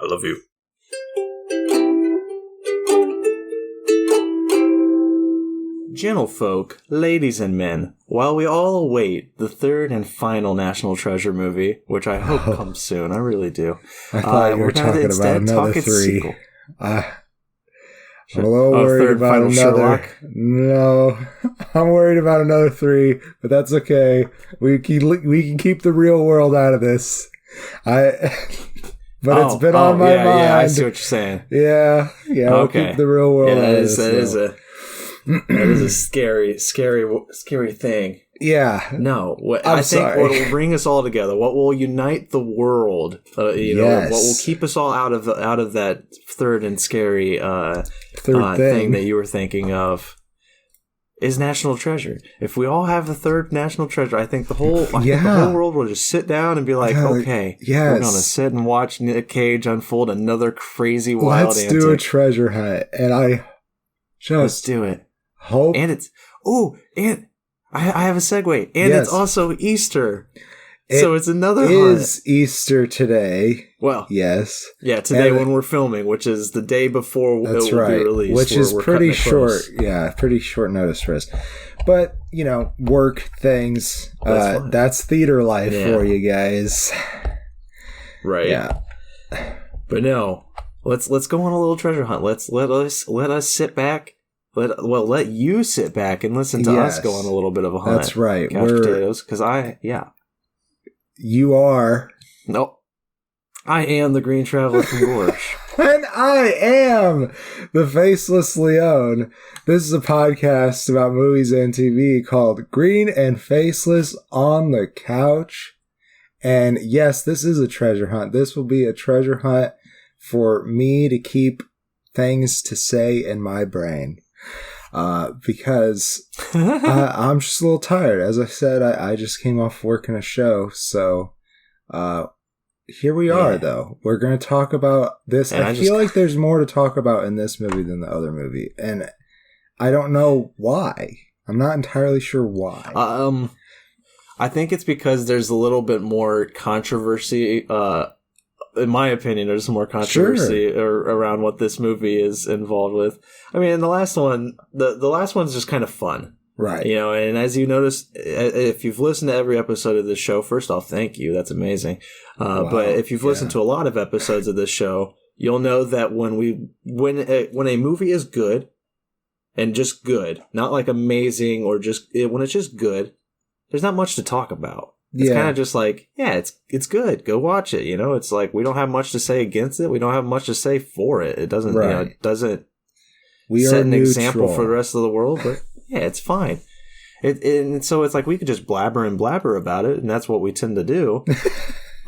I love you. Gentlefolk, ladies and men, while we all await the third and final National Treasure movie, which I hope comes soon, I really do. I thought you were talking about another 3. I'm a little worried about another. Sherlock? No, I'm worried about another 3, but that's okay. We can keep the real world out of this. But it's been on my mind. Yeah, I see what you're saying. Yeah, we'll keep the real world out of this. That is a scary thing. Yeah. No, I think what will bring us all together, what will unite the world, what will keep us all out of that third and scary thing that you were thinking of, is National Treasure. If we all have the third National Treasure, I think the whole world will just sit down and be like, okay, we're going to sit and watch Nick Cage unfold another crazy wild antic. Let's do a treasure hunt, and let's do it. Hope. And it's I have a segue, and it's also Easter. So it's another hunt. It is Easter today. Well, yes. Yeah, today when we're filming, which is the day before it will be released. Which is pretty short. Yeah, pretty short notice for us. But, work things. That's theater life for you guys. Right. Yeah. But no, let's go on a little treasure hunt. let us sit back. Let you sit back and listen to us go on a little bit of a hunt. That's right. Couch potatoes, because You are. Nope. I am the Green Traveler from Gorge. And I am the Faceless Leone. This is a podcast about movies and TV called Green and Faceless on the Couch. And yes, this is a treasure hunt. This will be a treasure hunt for me to keep things to say in my brain. Because I'm just a little tired. As I said, I just came off working a show. So here we are, though. We're going to talk about this. And I feel like there's more to talk about in this movie than the other movie. And I don't know why. I'm not entirely sure why. I think it's because there's a little bit more controversy. In my opinion, there's some more controversy around what this movie is involved with. I mean, the last one, the last one's just kind of fun. Right. And as you notice, if you've listened to every episode of this show, first off, thank you. That's amazing. Wow. But if you've listened to a lot of episodes of this show, you'll know that when a movie is good and just good, not like amazing or when it's just good, there's not much to talk about. It's kind of just like, it's good. Go watch it. It's like we don't have much to say against it. We don't have much to say for it. It doesn't, it doesn't set an example for the rest of the world. But it's fine. And so it's like we could just blabber about it, and that's what we tend to do.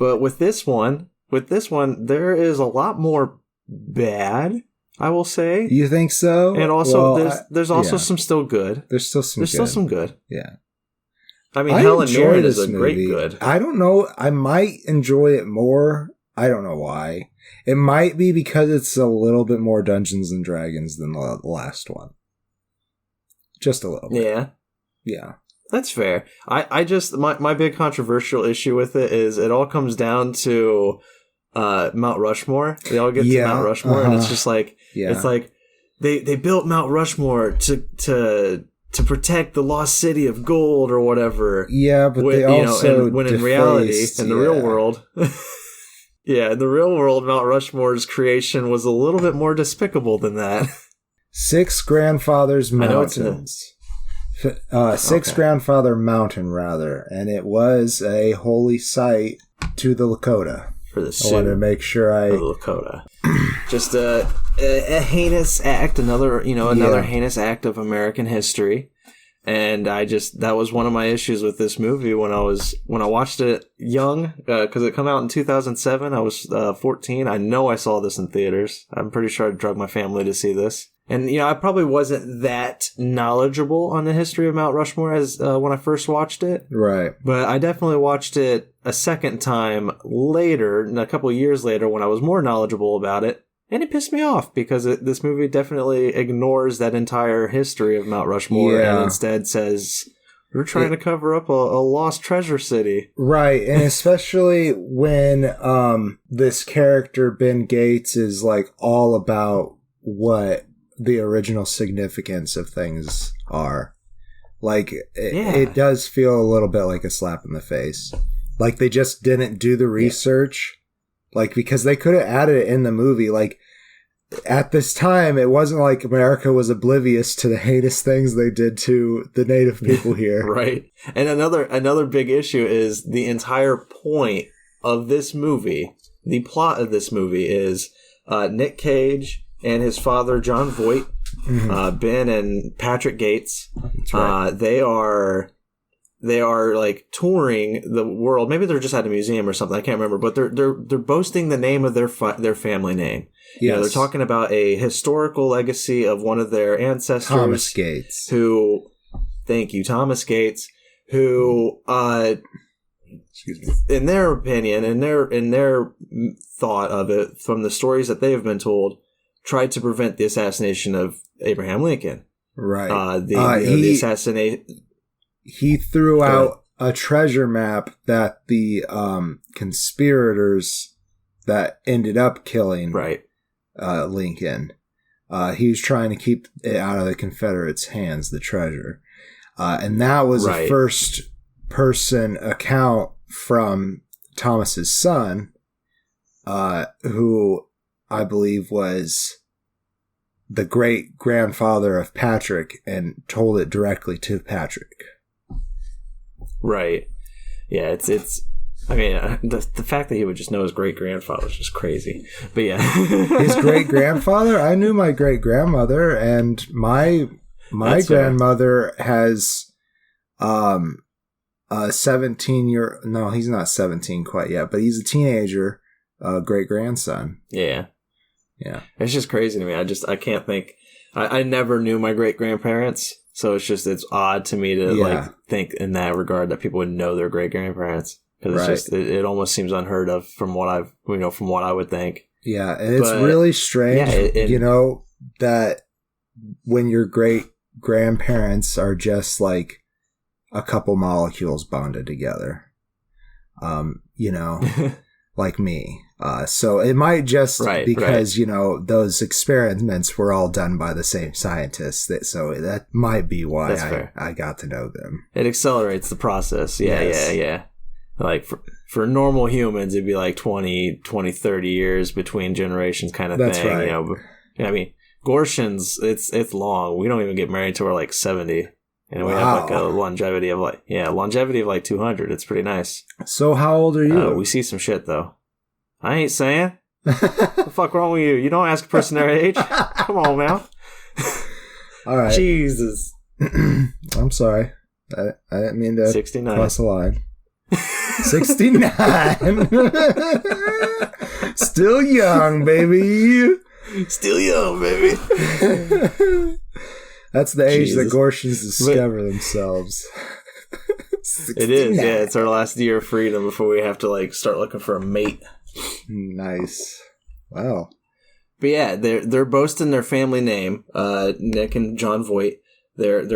But with this one, there is a lot more bad, I will say. You think so? And also, there's also some still good. There's still some good. Yeah. I mean, Helen Mirren is a great good. I don't know. I might enjoy it more. I don't know why. It might be because it's a little bit more Dungeons and Dragons than the last one. Just a little bit. Yeah. Yeah. That's fair. I just, my big controversial issue with it is it all comes down to Mount Rushmore. They all get to Mount Rushmore, and it's just like, it's like they built Mount Rushmore to protect the lost city of gold or whatever. Yeah, but they also when in reality, in the real world, in the real world, Mount Rushmore's creation was a little bit more despicable than that. Six Grandfathers Mountains. Six Grandfather Mountain, rather, and it was a holy site to the Lakota. For the Sioux. I wanted to make sure the Lakota. Just a heinous act, another heinous act of American history, and that was one of my issues with this movie when I watched it young, because it came out in 2007. I was 14. I know I saw this in theaters. I'm pretty sure I drugged my family to see this, and I probably wasn't that knowledgeable on the history of Mount Rushmore as when I first watched it. Right, but I definitely watched it a second time later, a couple of years later, when I was more knowledgeable about it. And it pissed me off because this movie definitely ignores that entire history of Mount Rushmore and instead says, We're trying to cover up a lost treasure city. Right, and especially when this character, Ben Gates, is like all about what the original significance of things are. Like, it does feel a little bit like a slap in the face. Like, they just didn't do the research. Like, because they could have added it in the movie. Like, at this time, it wasn't like America was oblivious to the heinous things they did to the native people here. Right. And another big issue is the entire point of this movie, the plot of this movie is Nick Cage and his father, John Voight, Ben and Patrick Gates. That's right. They are like touring the world. Maybe they're just at a museum or something. I can't remember. But they're boasting the name of their family name. Yes. You know, they're talking about a historical legacy of one of their ancestors, Thomas Gates. Thank you, Thomas Gates. Who, excuse me, in their opinion, in their thought of it, from the stories that they have been told, tried to prevent the assassination of Abraham Lincoln. Right. The assassination. He threw out a treasure map that the conspirators that ended up killing Lincoln. He was trying to keep it out of the Confederates' hands, the treasure. And that was a first-person account from Thomas's son, who I believe was the great-grandfather of Patrick, and told it directly to Patrick. Right. Yeah, it's I mean, the fact that he would just know his great-grandfather is just crazy. But yeah. His great-grandfather? I knew my great-grandmother, and my grandmother has a 17-year... No, he's not 17 quite yet, but he's a teenager, great-grandson. Yeah. Yeah. It's just crazy to me. I can't think... I never knew my great-grandparents, so it's odd to me to like think in that regard that people would know their great-grandparents. Because it's just it almost seems unheard of from what I would think. Yeah, and it's really strange, that when your great grandparents are just like a couple molecules bonded together, like me. So it might just because those experiments were all done by the same scientists. So that might be why I got to know them. It accelerates the process. Yeah. Like for normal humans, it'd be like 20, 30 years between generations kind of thing. That's right. I mean, Gorshins, it's long. We don't even get married till we're like 70. And we have like a longevity of like 200. It's pretty nice. So how old are you? We see some shit though. I ain't saying. What the fuck wrong with you? You don't ask a person their age. Come on, man. All right. Jesus. I'm sorry. I didn't mean to 69. cross the line. 69. Still young, baby. Still young, baby. That's the age that Gorshins discover themselves. It is, yeah. It's our last year of freedom before we have to like start looking for a mate. Nice. Wow. But yeah, they're boasting their family name, Nick and John Voight. They're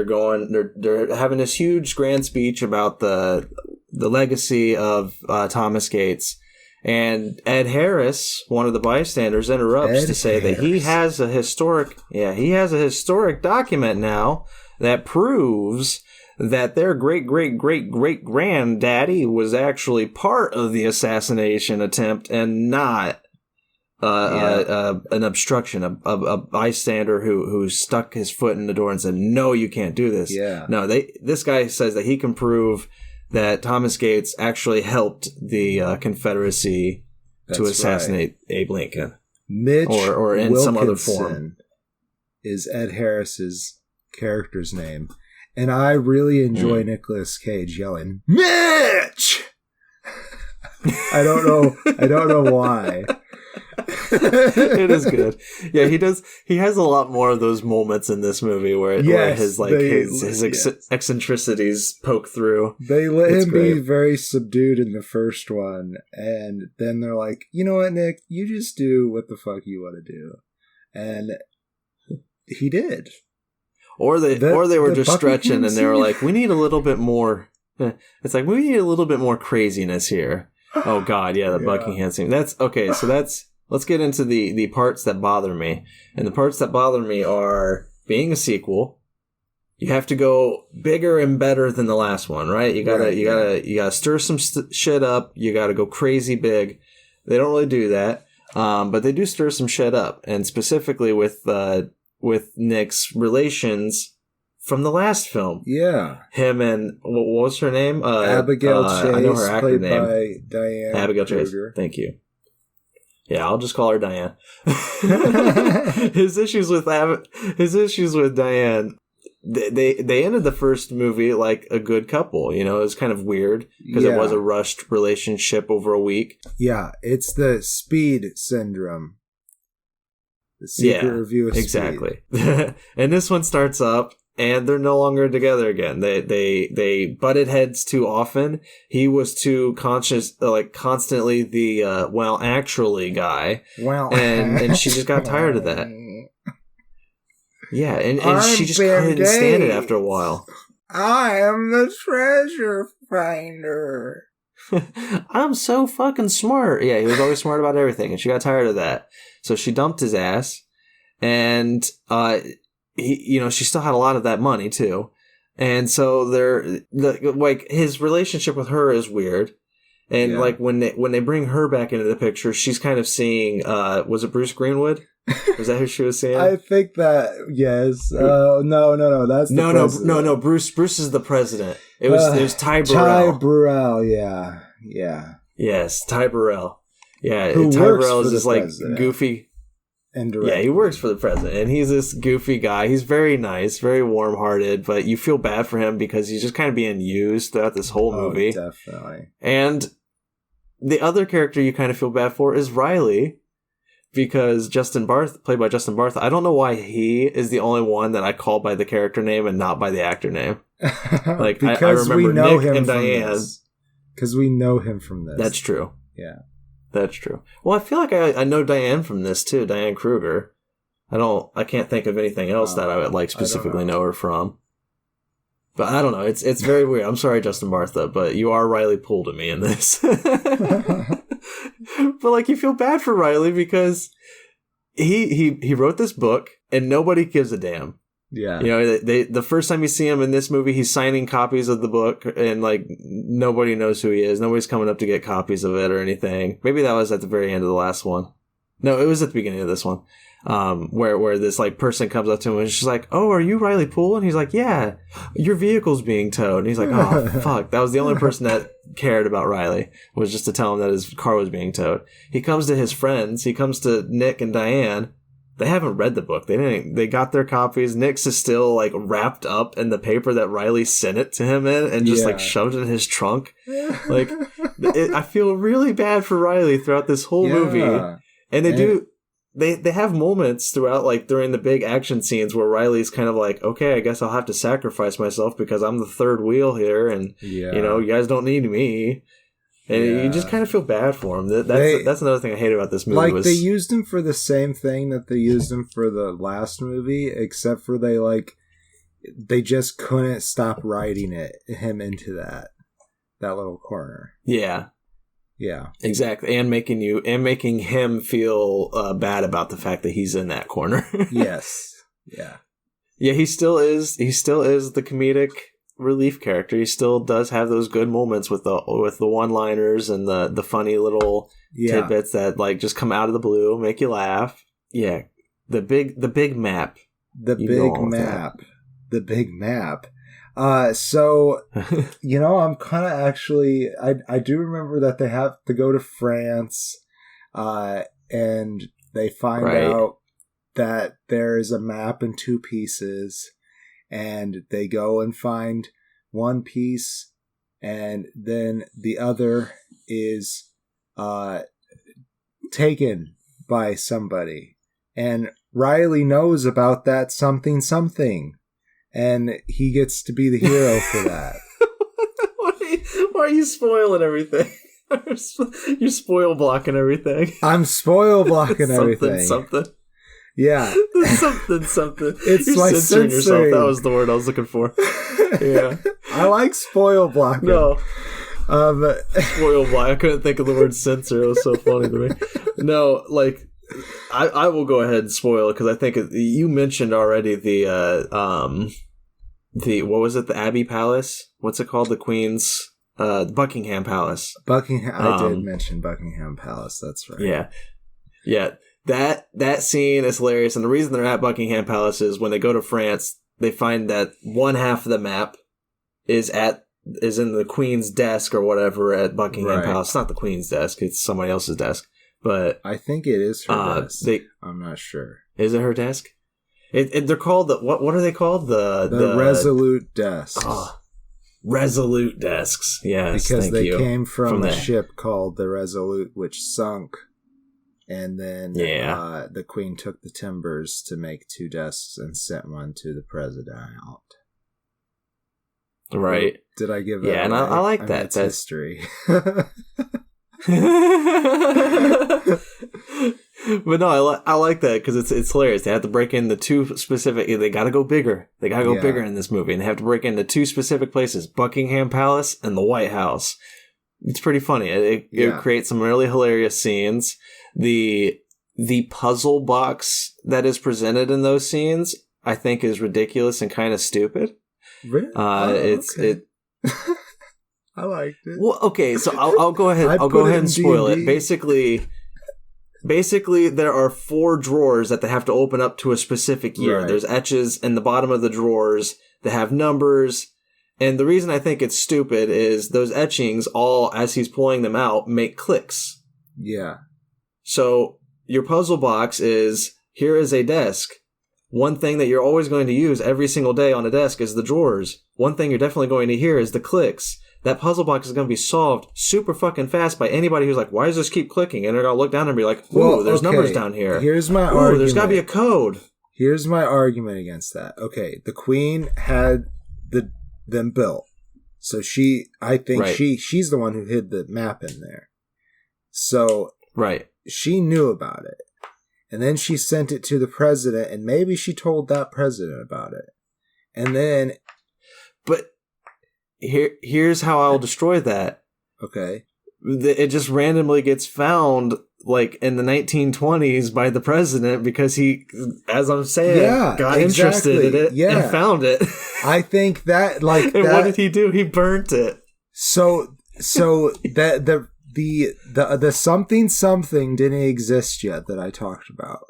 having this huge grand speech about the legacy of Thomas Gates, and Ed Harris, one of the bystanders, interrupts to say that he has a historic document now that proves that their great-great-great-great-granddaddy was actually part of the assassination attempt and not an obstruction, a bystander who stuck his foot in the door and said, "No, you can't do this." Yeah. No, this guy says that he can prove that Thomas Gates actually helped the Confederacy to assassinate Abe Lincoln. Mitch or in Wilkinson some other form. Is Ed Harris's character's name. And I really enjoy Nicolas Cage yelling, "Mitch!" I don't know why. It is good. Yeah, he does. He has a lot more of those moments in this movie where his eccentricities poke through. They let him be very subdued in the first one, and then they're like, "You know what, Nick? You just do what the fuck you want to do," and he did. Or they were just stretching and they were scene? like, we need a little bit more. It's like, we need a little bit more craziness here. Oh God, yeah, the Buckingham scene. That's okay. So let's get into the parts that bother me. And the parts that bother me are being a sequel. You have to go bigger and better than the last one, right? You gotta stir some shit up. You gotta go crazy big. They don't really do that, but they do stir some shit up, and specifically with Nick's relations from the last film. Yeah, him and what was her name? Abigail Chase. I know her actor played name. by Diane. Abigail Chase. Thank you. Yeah, I'll just call her Diane. His issues with Diane. They ended the first movie like a good couple, you know. It was kind of weird because it was a rushed relationship over a week. Yeah, it's the speed syndrome. The secret review of exactly. Speed. And this one starts up and they're no longer together again. They butted heads too often. He was too conscious, like constantly the actually guy. And she just got tired of that. Yeah, and she just couldn't stand it after a while. I am the treasure finder. I'm so fucking smart. Yeah, he was always smart about everything, and she got tired of that. So she dumped his ass, and she still had a lot of that money too. And so his relationship with her is weird. And like when they bring her back into the picture, she's kind of seeing was it Bruce Greenwood? Was that who she was seeing? I think that yes. No. That's no. Bruce is the president. It was Ty Burrell. Ty Burrell, yeah. Yes, Ty Burrell. Yeah, Who Ty Burrell is this like president. goofy. Indirectly. Yeah, he works for the president, and he's this goofy guy. He's very nice, very warm-hearted, but you feel bad for him because he's just kind of being used throughout this whole movie. Definitely. And the other character you kind of feel bad for is Riley. Because Justin Barth, played by Justin Barth, I don't know why he is the only one that I call by the character name and not by the actor name. Like I remember we know Nick him and Diane. Because we know him from this. That's true. Yeah. That's true. Well, I feel like I know Diane from this too, Diane Kruger. I can't think of anything else that I would like specifically know her from. But I don't know. It's very weird. I'm sorry, Justin Bartha, but you are Riley Poole to me in this. But like you feel bad for Riley because he wrote this book and nobody gives a damn. Yeah. You know, the first time you see him in this movie, he's signing copies of the book and like nobody knows who he is. Nobody's coming up to get copies of it or anything. Maybe that was at the very end of the last one. No, it was at the beginning of this one. Where this like person comes up to him and she's like, "Oh, are you Riley Poole?" And he's like, "Yeah, your vehicle's being towed." And he's like, "Oh, fuck." That was the only person that cared about Riley, was just to tell him that his car was being towed. He comes to his friends. He comes to Nick and Diane. They haven't read the book. They got their copies. Nick's is still like wrapped up in the paper that Riley sent it to him in and just like shoved it in his trunk. Like, I feel really bad for Riley throughout this whole movie. And they have moments throughout, like during the big action scenes where Riley's kind of like, okay, I guess I'll have to sacrifice myself because I'm the third wheel here and, you know, you guys don't need me. And you just kind of feel bad for him. That's another thing I hate about this movie. Like, they used him for the same thing that they used him for the last movie, except for they just couldn't stop writing him into that little corner. Yeah. Yeah. Exactly. And making him feel bad about the fact that he's in that corner. Yes. Yeah. Yeah, he still is the comedic relief character. He still does have those good moments with the one-liners and the funny little tidbits that like just come out of the blue, make you laugh. Yeah. The big map. The big map. So, you know, I'm kind of actually, I do remember that they have to go to France, and they find out that there is a map in two pieces, and they go and find one piece, and then the other is, taken by somebody, and Riley knows about that something. And he gets to be the hero for that. Why are you spoiling everything? You're spoil blocking everything. I'm spoil blocking everything. Something. Yeah. something. It's You're my censoring yourself. censoring. That was the word I was looking for. Yeah. I like spoil blocking. No. But Spoil block. I couldn't think of the word censor. It was so funny to me. No, like, I will go ahead and spoil it because I think you mentioned already the what was it? The Abbey Palace? What's it called? The Queen's, Buckingham Palace. Buckingham. I did mention Buckingham Palace. That's right. Yeah. Yeah. That scene is hilarious. And the reason they're at Buckingham Palace is when they go to France, they find that one half of the map is in the Queen's desk or whatever at Buckingham Palace. It's not the Queen's desk. It's somebody else's desk. But I think it is her desk. I'm not sure. Is it her desk? They're called what are they called? The Resolute desks. Resolute desks. Yes, because they came from a ship called the Resolute, which sunk, and then the Queen took the timbers to make 2 desks and sent one to the president. Right. Did I give that? Yeah, and I like that. That's history. But no, I like that because it's hilarious. They have to break into 2 specific. They got to go bigger. They got to go bigger in this movie, and they have to break into 2 specific places: Buckingham Palace and the White House. It's pretty funny. It creates some really hilarious scenes. The puzzle box that is presented in those scenes, I think, is ridiculous and kind of stupid. Really? Okay. I liked it. Well, okay, so I'll go ahead. I'll go ahead and spoil it. Basically, there are 4 drawers that they have to open up to a specific year. Right. There's etches in the bottom of the drawers that have numbers. And the reason I think it's stupid is those etchings, all as he's pulling them out, make clicks. Yeah. So your puzzle box is, here is a desk. One thing that you're always going to use every single day on a desk is the drawers. One thing you're definitely going to hear is the clicks. That puzzle box is going to be solved super fucking fast by anybody who's like, why does this keep clicking? And they're going to look down and be like, ooh, there's numbers down here. Here's my argument. There's got to be a code. Here's my argument against that. Okay, the Queen had them built. So she's the one who hid the map in there. So she knew about it. And then she sent it to the president, and maybe she told that president about it. And then... But here's how I'll destroy that. Okay. It just randomly gets found, like, in the 1920s by the president because he, as I'm saying, got interested in it and found it. I think that, like... And what did he do? He burnt it. So that... The something didn't exist yet that I talked about.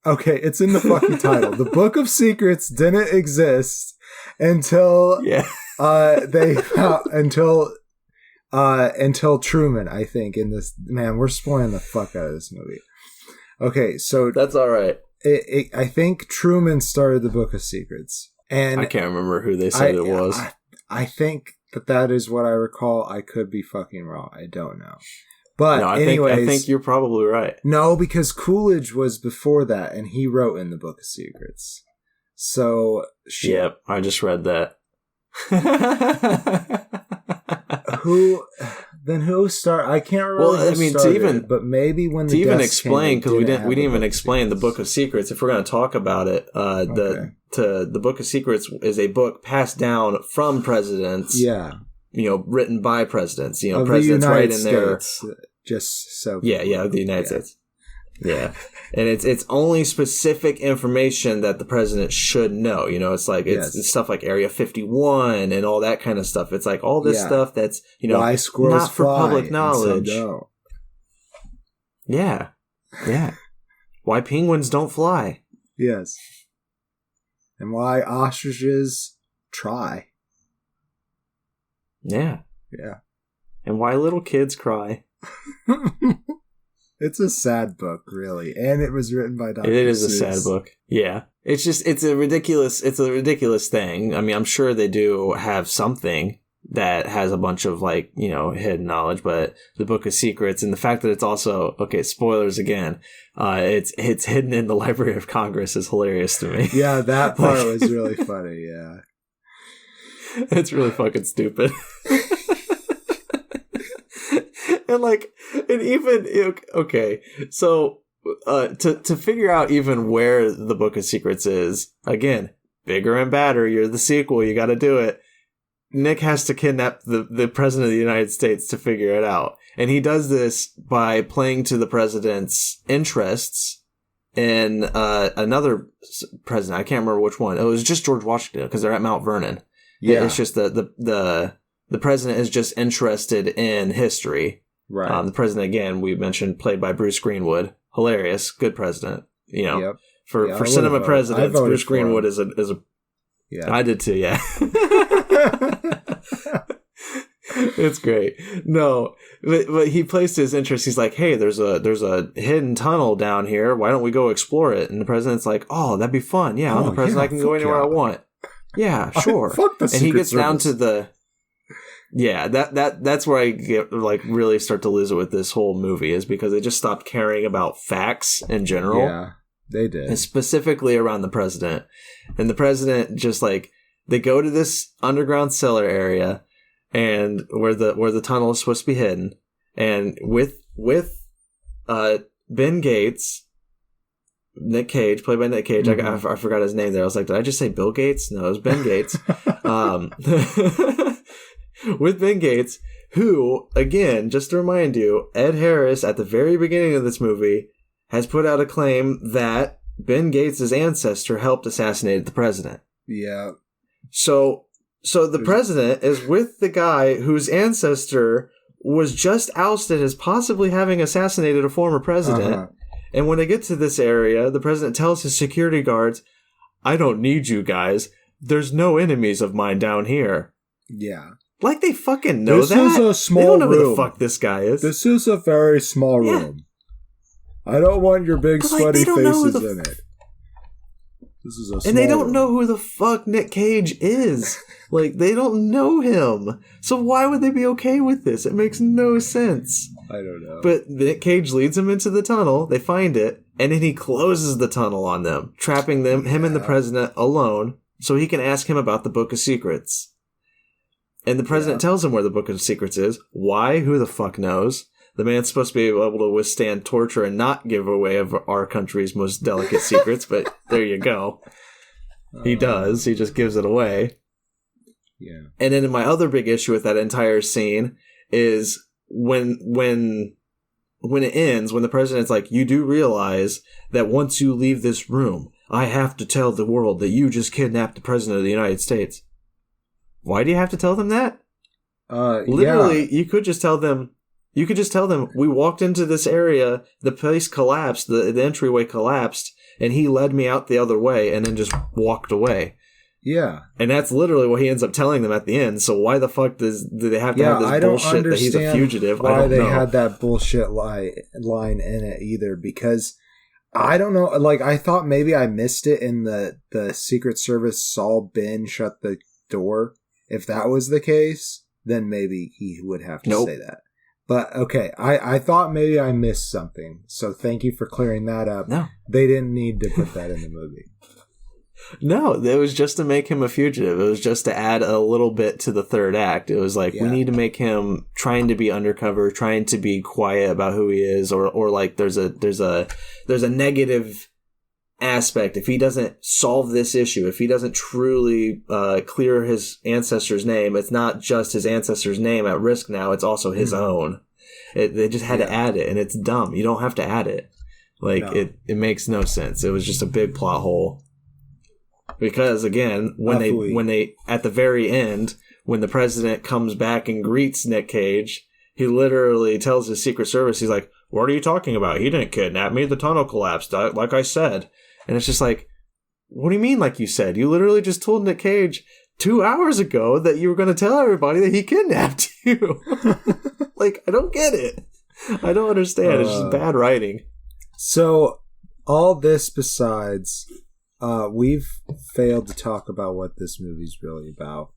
Okay, it's in the fucking title. The Book of Secrets didn't exist until until Truman, I think. In this, man, we're spoiling the fuck out of this movie. Okay, so that's all right. I think Truman started the Book of Secrets, and I can't remember who they said it was. I think that is what I recall. I could be fucking wrong. I don't know. But no, I think you're probably right. No, because Coolidge was before that, and he wrote in the Book of Secrets. So... Yep, I just read that. Who started? I can't remember. Well, I mean, but maybe when the even explain, because we didn't even explain the Book of Secrets. If we're going to talk about it, the Book of Secrets is a book passed down from presidents. Yeah, written by presidents. Of presidents right in there. Just so. Yeah, of the United States. Yeah, and it's only specific information that the president should know. It's like it's stuff like Area 51 and all that kind of stuff. It's like all this stuff that's why squirrels not for public knowledge. Yeah. Why penguins don't fly. Yes, and why ostriches try. Yeah, and why little kids cry. It's a sad book, really, and it was written by Dr. It is Seuss. a sad book. Yeah, it's a ridiculous thing. I mean, I'm sure they do have something that has a bunch of hidden knowledge, but the Book of Secrets and the fact that it's also spoilers again. It's hidden in the Library of Congress is hilarious to me. Yeah, that part was really funny. Yeah, it's really fucking stupid. And even so to figure out even where the Book of Secrets is, again, bigger and badder, you're the sequel, you gotta do it. Nick has to kidnap the president of the United States to figure it out. And he does this by playing to the president's interests in another president. I can't remember which one. It was just George Washington, because they're at Mount Vernon. Yeah. It's just the president is just interested in history. Right. The president, again, we mentioned, played by Bruce Greenwood. Hilarious. Good president. You know, Yep. For cinema presidents, Bruce Greenwood is a yeah. I did too, yeah. It's great. No, but he plays to his interest. He's like, hey, there's a hidden tunnel down here. Why don't we go explore it? And the president's like, oh, that'd be fun. Yeah, I'm the president. I can go anywhere I want. Yeah, sure. Fuck the Secret and he gets Service. down to the... Yeah, that's where I get, like, really start to lose it with this whole movie, is because they just stopped caring about facts in general. Yeah, they did. And specifically around the president. And the president just, like, they go to this underground cellar area, and where the tunnel is supposed to be hidden, and with Ben Gates, Nick Cage, played by Nick Cage. Mm-hmm. I forgot his name there. I was like, did I just say Bill Gates? No, it was Ben Gates. With Ben Gates, who, again, just to remind you, Ed Harris, at the very beginning of this movie, has put out a claim that Ben Gates' ancestor helped assassinate the president. Yeah. So the president is with the guy whose ancestor was just ousted as possibly having assassinated a former president. Uh-huh. And when they get to this area, the president tells his security guards, I don't need you guys. There's no enemies of mine down here. Yeah. Like they fucking know this that. This is a small room. They don't know who the fuck this guy is. This is a very small room. I don't want your big sweaty faces in it. This is a small And they don't room. know who the fuck Nick Cage is. Like, they don't know him. So why would they be okay with this? It makes no sense. I don't know. But Nick Cage leads them into the tunnel. They find it. And then he closes the tunnel on them, trapping him and the president alone, so he can ask him about the Book of Secrets. And the president tells him where the Book of Secrets is. Why? Who the fuck knows? The man's supposed to be able to withstand torture and not give away of our country's most delicate secrets, but there you go. He does. He just gives it away. Yeah. And then my other big issue with that entire scene is when it ends, when the president's like, you do realize that once you leave this room, I have to tell the world that you just kidnapped the president of the United States. Why do you have to tell them that? Literally, you could just tell them, we walked into this area, the place collapsed, the entryway collapsed, and he led me out the other way and then just walked away. Yeah. And that's literally what he ends up telling them at the end. So why the fuck do they have to have this bullshit that he's a fugitive? Why they had that bullshit line in it either, because I don't know, like, I thought maybe I missed it in the Secret Service saw Ben shut the door. If that was the case, then maybe he would have to say that. But, okay, I thought maybe I missed something. So thank you for clearing that up. No. They didn't need to put that in the movie. No, it was just to make him a fugitive. It was just to add a little bit to the third act. It was like, we need to make him trying to be undercover, trying to be quiet about who he is, or like there's a negative aspect. If he doesn't solve this issue, if he doesn't truly clear his ancestor's name, it's not just his ancestor's name at risk now, it's also his own. They just had to add it, and it's dumb. You don't have to add it. Like, no. It makes no sense. It was just a big plot hole. Because, again, when they at the very end, when the president comes back and greets Nick Cage, he literally tells his Secret Service, he's like, what are you talking about? He didn't kidnap me. The tunnel collapsed, like I said. And it's just like, what do you mean like you said? You literally just told Nick Cage 2 hours ago that you were going to tell everybody that he kidnapped you. Like, I don't get it. I don't understand. It's just bad writing. So, all this besides... we've failed to talk about what this movie's really about.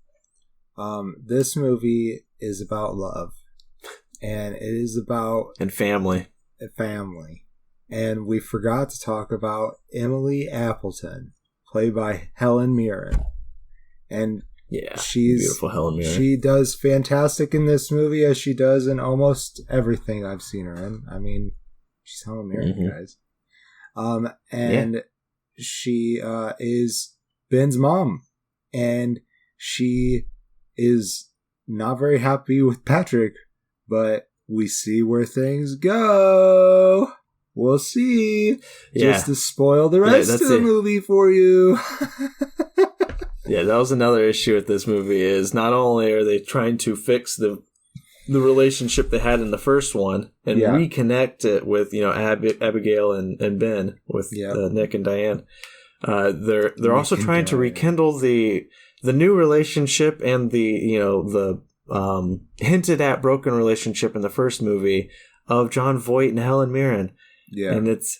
This movie is about love, and it is about family. And we forgot to talk about Emily Appleton, played by Helen Mirren, and she's beautiful. Helen Mirren. She does fantastic in this movie, as she does in almost everything I've seen her in. I mean, she's Helen Mirren, guys. And she is Ben's mom, and she is not very happy with Patrick, but we see where things go. We'll see. Just to spoil the rest of the movie for you. Yeah, that was another issue with this movie, is not only are they trying to fix the relationship they had in the first one and reconnect it with, Abigail and Ben, with Nick and Diane. They're also trying to rekindle the new relationship and the hinted at broken relationship in the first movie of Jon Voight and Helen Mirren. Yeah, and it's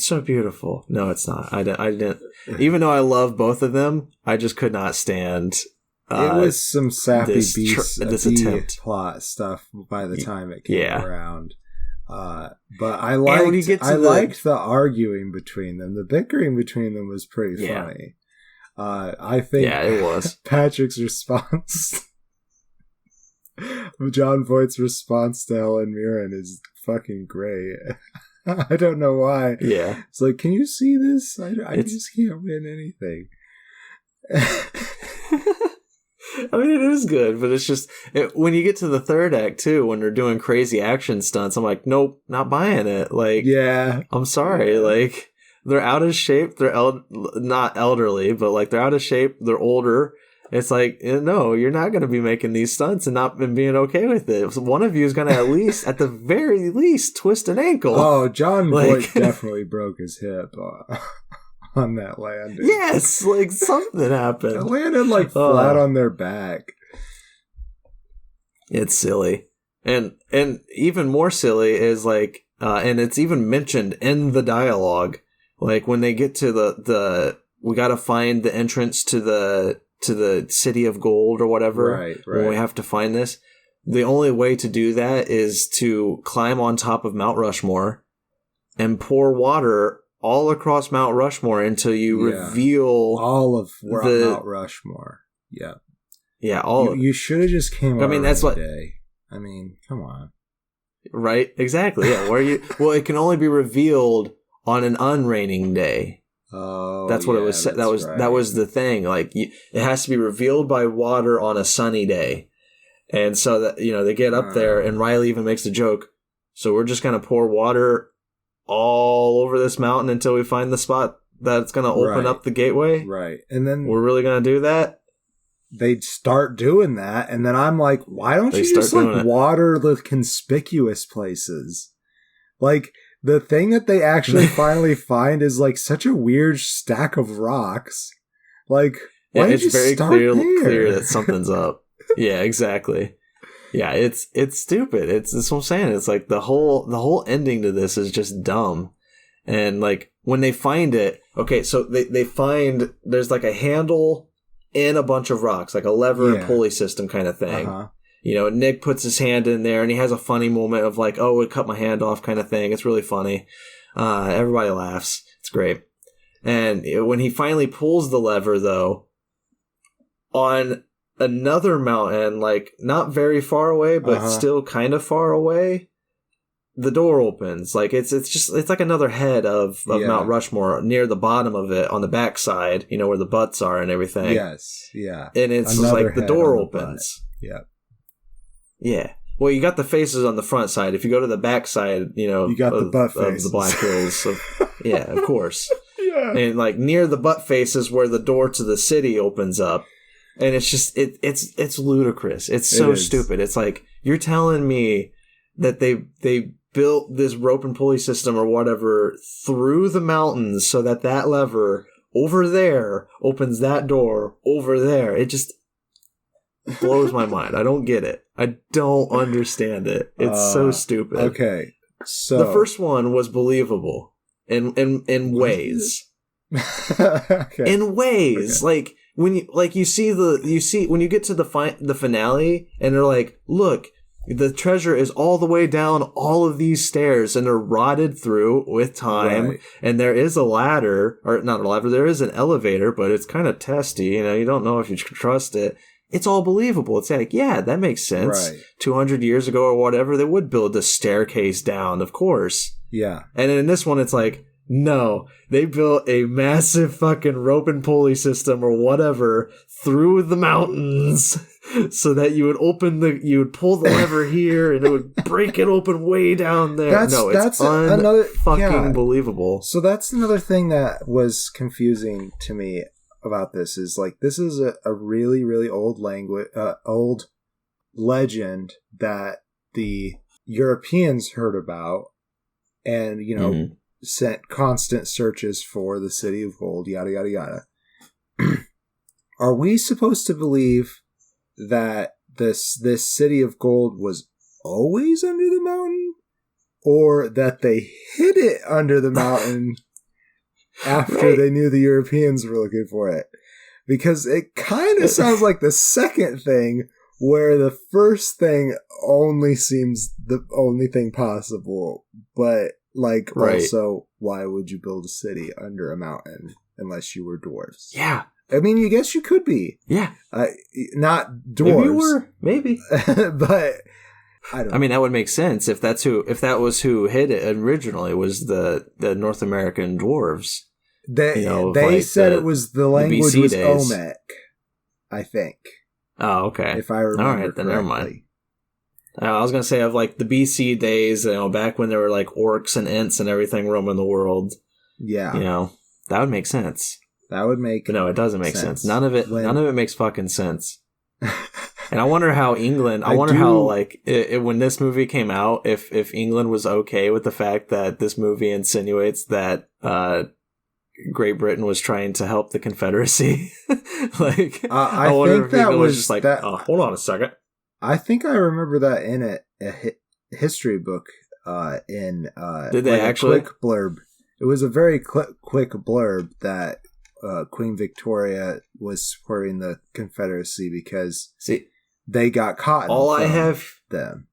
so beautiful. No, it's not. I didn't. Even though I love both of them, I just could not stand. It was some sappy this attempt plot stuff by the time it came around. But I liked the arguing between them. The bickering between them was pretty funny. I think it was. Patrick's response, Jon Voight's response to Helen Mirren is fucking great. I don't know why. Yeah. It's like, can you see this? I just can't win anything. I mean, it is good, but it's just when you get to the third act too, when they're doing crazy action stunts, I'm like, nope, not buying it. Like, I'm sorry, like they're out of shape. They're not elderly, but like they're out of shape. They're older. It's like, no, you're not going to be making these stunts and being okay with it. One of you is going to at least, at the very least, twist an ankle. Oh, Jon Voight definitely broke his hip on that landing. Yes, like something happened. It landed like flat on their back. It's silly. And even more silly is like, and it's even mentioned in the dialogue, like when they get to we got to find the entrance to the City of Gold or whatever. Right. When we have to find this, the only way to do that is to climb on top of Mount Rushmore and pour water all across Mount Rushmore until you reveal all of Mount Rushmore. Yeah. Yeah. You should have just came. I mean, that's what. Day. I mean, come on. Right. Exactly. Yeah. Well, it can only be revealed on an unraining day. Oh, that's what it was. That was the thing. Like, it has to be revealed by water on a sunny day, and so that they get up there, and Riley even makes a joke. So we're just gonna pour water all over this mountain until we find the spot that's gonna open up the gateway. Right, and then we're really gonna do that. They start doing that, and then I'm like, why don't you just water the conspicuous places, like. The thing that they actually finally find is like such a weird stack of rocks. Like, why did you start there? It's very clear that something's up. Yeah, exactly. Yeah, it's stupid. That's what I'm saying. It's like the whole ending to this is just dumb. And like when they find it, okay, so they find there's like a handle in a bunch of rocks, like a lever and pulley system kind of thing. Uh-huh. Nick puts his hand in there and he has a funny moment of like, oh, it cut my hand off kind of thing. It's really funny. Everybody laughs. It's great. And when he finally pulls the lever, though, on another mountain, like not very far away, but still kind of far away, the door opens. Like it's like another head of Mount Rushmore near the bottom of it on the backside, where the butts are and everything. Yes. Yeah. And it's like the door opens. Yeah. Yeah. Well, you got the faces on the front side. If you go to the back side, you got the butt faces of the Black Hills. So, yeah, of course. Yeah. And like near the butt faces where the door to the city opens up, and it's just it's ludicrous. It's so stupid. It's like you're telling me that they built this rope and pulley system or whatever through the mountains so that lever over there opens that door over there. It just blows my mind. I don't get it. I don't understand it. It's so stupid. Okay, so the first one was believable in ways. Okay. In ways, like when you see when you get to the finale and they're like, look, the treasure is all the way down all of these stairs and they're rotted through with time, and there is a ladder, or not a ladder, there is an elevator, but it's kind of testy. You don't know if you can trust it. It's all believable. It's like, yeah, that makes sense. Right. 200 years ago or whatever, they would build a staircase down, of course. Yeah. And in this one, it's like, No, they built a massive fucking rope and pulley system or whatever through the mountains so that you would pull the lever here and it would break it open way down there. It's fucking believable. So that's another thing that was confusing to me about this is like, this is a really, really old old legend that the Europeans heard about and, sent constant searches for the City of Gold, yada, yada, yada. Are we supposed to believe that this City of Gold was always under the mountain? Or that they hid it under the mountain after they knew the Europeans were looking for it? Because it kind of sounds like the second thing, where the first thing only seems the only thing possible, but also, why would you build a city under a mountain unless you were dwarves? Yeah. I mean, I guess you could be. Yeah. Not dwarves. Maybe you were. Maybe. But I don't know. I mean, that would make sense if that was who hid it originally, was the North American dwarves. They said it was the language was Olmec, I think. Oh, okay. If I remember all right, then correctly. Never mind. I was going to say of like the BC days, back when there were like orcs and ents and everything roaming the world. Yeah. That would make sense. That would make But no, it doesn't make sense. None of it makes fucking sense. And I wonder how England, when this movie came out, if England was okay with the fact that this movie insinuates that Great Britain was trying to help the Confederacy. I wonder if England was just like, hold on a second. I think I remember that in a history book. Did they actually? Quick blurb. It was a very quick blurb that Queen Victoria was supporting the Confederacy because they got caught. All I have them.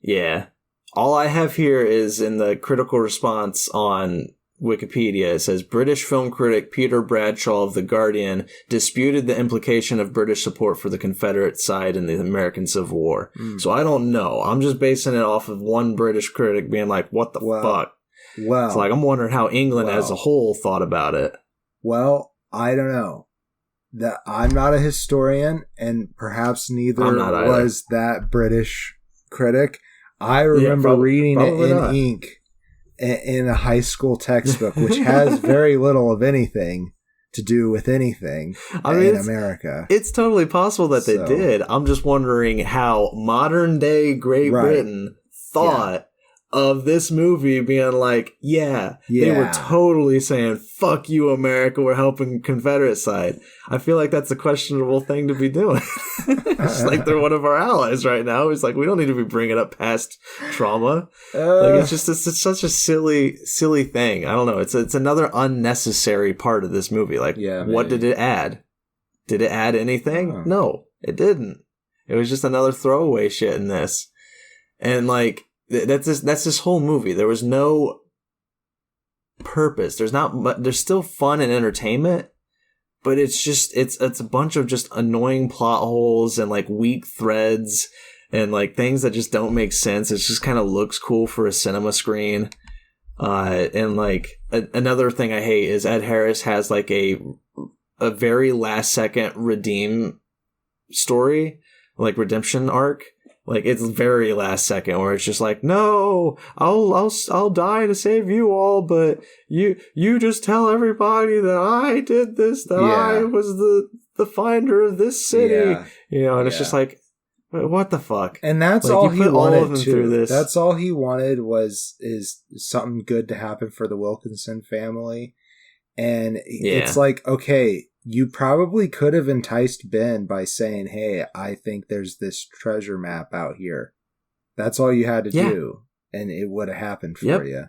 Yeah, all I have here is in the critical response on Wikipedia. It says British film critic Peter Bradshaw of The Guardian disputed the implication of British support for the Confederate side in the American Civil War. So I don't know. I'm just basing it off of one British critic being like, what the fuck? Well, it's like I'm wondering how England as a whole thought about it. Well, I don't know. I'm not a historian, and perhaps neither was that British critic. I remember reading it in ink in a high school textbook, which has very little of anything to do with anything in America. It's totally possible that they did. I'm just wondering how modern day Great Britain thought of this movie being like, they were totally saying, fuck you, America, we're helping Confederate side. I feel like that's a questionable thing to be doing. It's like they're one of our allies right now. It's like, we don't need to be bringing up past trauma. It's such a silly thing. I don't know. It's another unnecessary part of this movie. Like, what did it add? Did it add anything? No, it didn't. It was just another throwaway shit in this. And like, that's this whole movie. There was no purpose. There's still fun and entertainment, but it's a bunch of just annoying plot holes and like weak threads and like things that just don't make sense. It just kind of looks cool for a cinema screen. And like another thing I hate is Ed Harris has like a very last second redeem story, like redemption arc. Like, it's very last second where it's just like, no, I'll die to save you all, but you just tell everybody that I did this, that I was the finder of this city, and it's just like, what the fuck? And that's like, all he wanted too. That's all he wanted is something good to happen for the Wilkinson family. And it's like, okay, you probably could have enticed Ben by saying, hey, I think there's this treasure map out here. That's all you had to do. And it would have happened for you.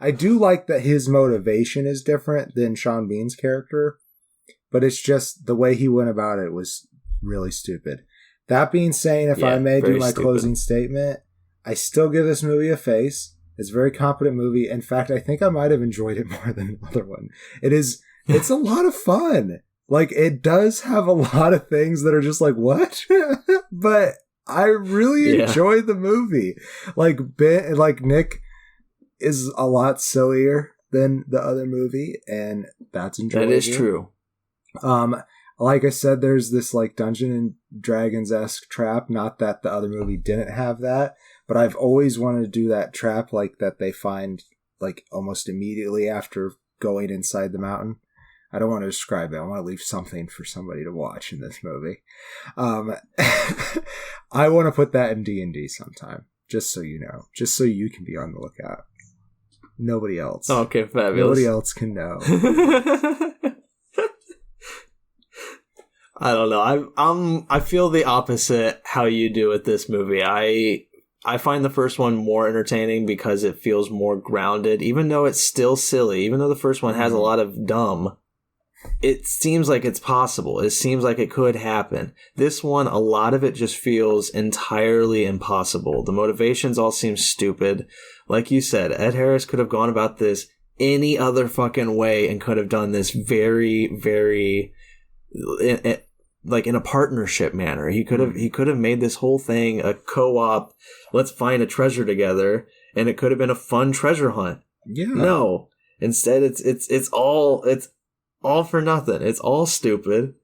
I do like that his motivation is different than Sean Bean's character, but it's just the way he went about it was really stupid. That being said, if I may do my closing statement, I still give this movie a face. It's a very competent movie. In fact, I think I might have enjoyed it more than the other one. It's a lot of fun. Like, it does have a lot of things that are just like, what? But I really enjoyed the movie. Like, Nick is a lot sillier than the other movie, and that's enjoyable. That is true. Like I said, there's this like Dungeon and Dragons-esque trap. Not that the other movie didn't have that, but I've always wanted to do that trap like that they find like almost immediately after going inside the mountain. I don't want to describe it. I want to leave something for somebody to watch in this movie. I want to put that in D&D sometime, just so you know, just so you can be on the lookout. Nobody else. Okay, fabulous. Nobody else can know. I don't know. I feel the opposite how you do with this movie. I find the first one more entertaining because it feels more grounded, even though it's still silly. Even though the first one has a lot of dumb, it seems like it's possible. It seems like it could happen. This one, a lot of it just feels entirely impossible. The motivations all seem stupid. Like you said, Ed Harris could have gone about this any other fucking way and could have done this very, very like in a partnership manner. He could have made this whole thing a co-op, let's find a treasure together, and it could have been a fun treasure hunt. Yeah. No. Instead it's all for nothing. It's all stupid.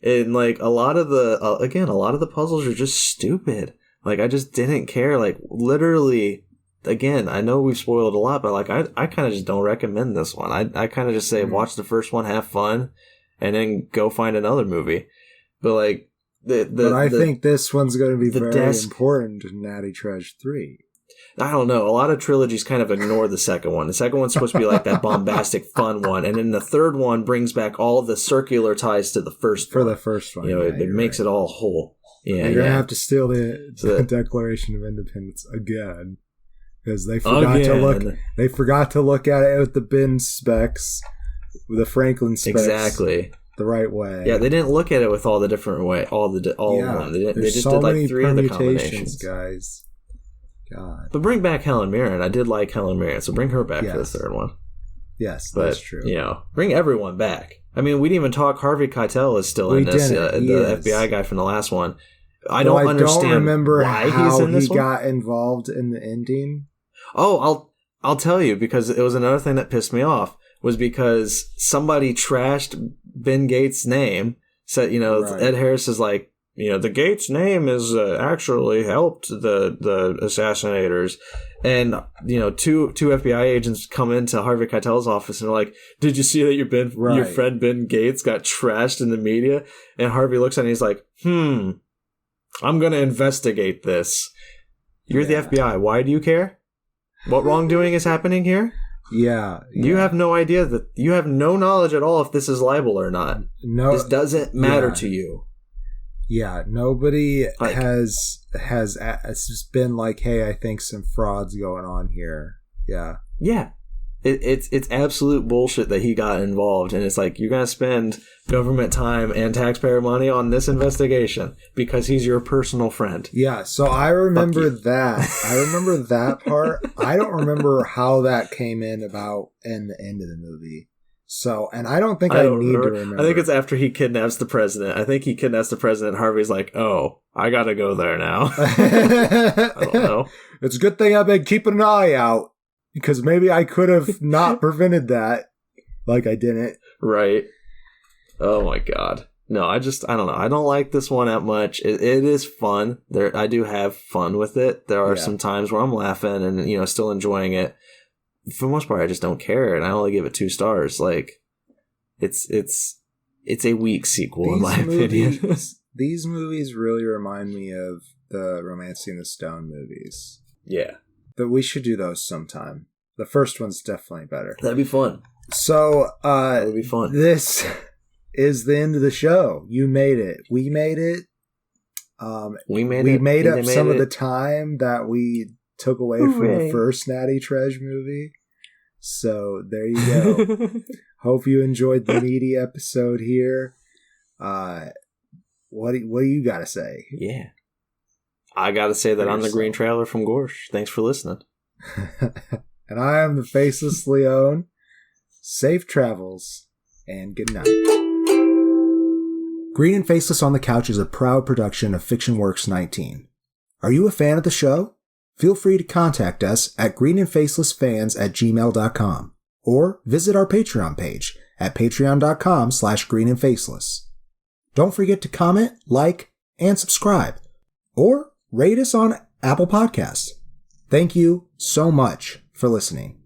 And like a lot of the puzzles are just stupid. Like I just didn't care. Like literally, again, I know we've spoiled a lot, but like I kind of just don't recommend this one. I kind of just say watch the first one, have fun, and then go find another movie. But like I think this one's going to be very important in Natty Trej 3. I don't know. A lot of trilogies kind of ignore the second one. The second one's supposed to be like that bombastic, fun one, and then the third one brings back all the circular ties to the first one. For the first one, it makes it all whole. Yeah, you're gonna have to steal the Declaration of Independence again because they forgot to look. They forgot to look at it with the bin specs, the Franklin specs, exactly the right way. Yeah, they didn't look at it with all the different way, all of them. They just did like 3 of the combinations, guys. God. But bring back Helen Mirren. I did like Helen Mirren, so bring her back for the third one. Yes, that's true. Bring everyone back. I mean, we didn't even talk. Harvey Keitel is still in this. The FBI guy from the last one. I don't remember why he's in this one. Got involved in the ending. Oh, I'll tell you, because it was another thing that pissed me off, was because somebody trashed Ben Gates' name. Said, Ed Harris is like, the Gates name is actually helped the assassinators. And, two FBI agents come into Harvey Keitel's office and are like, did you see that your friend Ben Gates got trashed in the media? And Harvey looks at it and he's like, I'm going to investigate this. You're the FBI. Why do you care? What wrongdoing is happening here? Yeah. You have no idea that you have no knowledge at all if this is libel or not. No, this doesn't matter to you. Yeah, nobody has just been like, hey, I think some fraud's going on here. Yeah. Yeah. It's absolute bullshit that he got involved, and it's like, you're going to spend government time and taxpayer money on this investigation because he's your personal friend. Yeah, so I remember that. I remember that part. I don't remember how that came about in the end of the movie. So, and I don't think I need to remember. I think it's after he kidnaps the president. I think he kidnaps the president. Harvey's like, oh, I got to go there now. I don't know. It's a good thing I've been keeping an eye out, because maybe I could have not prevented that. Like I didn't. Right. Oh my God. No, I don't know. I don't like this one that much. It is fun. I do have fun with it. There are some times where I'm laughing and, still enjoying it. For the most part, I just don't care, and I only give it 2 stars. Like, it's a weak sequel, in my opinion. These movies really remind me of the Romancing the Stone movies. Yeah. But we should do those sometime. The first one's definitely better. That'd be fun. So, that would be fun. This is the end of the show. You made it. We made it. We made up some of the time that we took away from the first Natty Trej movie. So there you go. Hope you enjoyed the meaty episode here. What do you got to say? Yeah. I got to say that I'm the Green Trailer from Gorsh. Thanks for listening. And I am the Faceless Leon. Safe travels and good night. Green and Faceless on the Couch is a proud production of Fiction Works 19. Are you a fan of the show? feel free to contact us at greenandfacelessfans@gmail.com or visit our Patreon page at patreon.com/greenandfaceless. Don't forget to comment, like, and subscribe, or rate us on Apple Podcasts. Thank you so much for listening.